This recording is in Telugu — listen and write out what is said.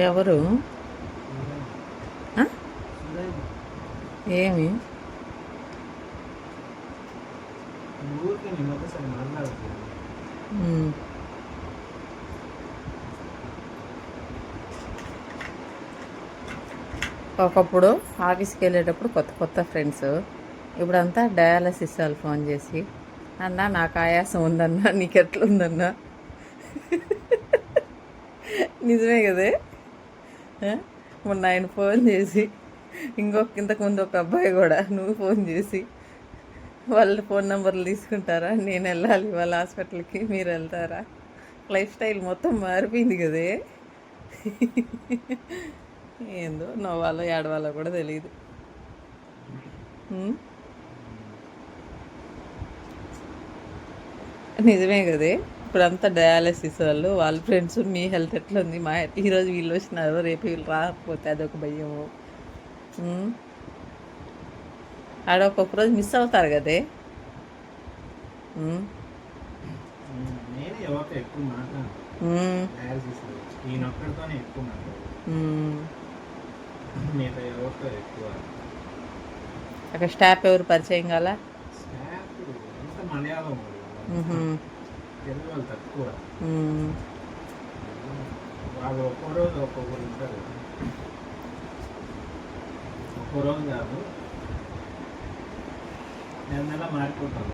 ఎవరు? ఏమి ఒకప్పుడు ఆఫీస్కి వెళ్ళేటప్పుడు కొత్త కొత్త ఫ్రెండ్స్, ఇప్పుడంతా డయాలసిస్ వాళ్ళు ఫోన్ చేసి, అన్నా నాకు ఆయాసం ఉందన్నా, నీకు ఎట్లుందన్నా. నిజమే కదే. మొన్న ఆయన ఫోన్ చేసి, ఇంతకుముందు ఒక అబ్బాయి కూడా నువ్వు ఫోన్ చేసి, వాళ్ళ ఫోన్ నెంబర్లు తీసుకుంటారా, నేను వెళ్ళాలి వాళ్ళ హాస్పిటల్కి, మీరు వెళ్తారా? లైఫ్ స్టైల్ మొత్తం మారిపోయింది కదే. ఏందో నవ్వాలో ఏడవాలో కూడా తెలియదు. నిజమే కదే. ఇప్పుడంతా డయాలసిస్ వాళ్ళు వాళ్ళ ఫ్రెండ్స్, మీ హెల్త్ ఎట్లా ఉంది, మా ఈరోజు వీళ్ళు వచ్చినారు, రేపు వీళ్ళు రాకపోతే అదొక భయము. ఆడ ఒక్కొక్క రోజు మిస్ అవుతారు కదే. అక్కడ స్టాఫ్ ఎవరు పరిచయం కాల? తెలుగు వాళ్ళు తక్కువ. వాళ్ళు ఒక్కో రోజు ఒక్కొక్కరు ఉంటారు. ఒక్కో రోజు కాదు, నెల నెల మారిపోతారు.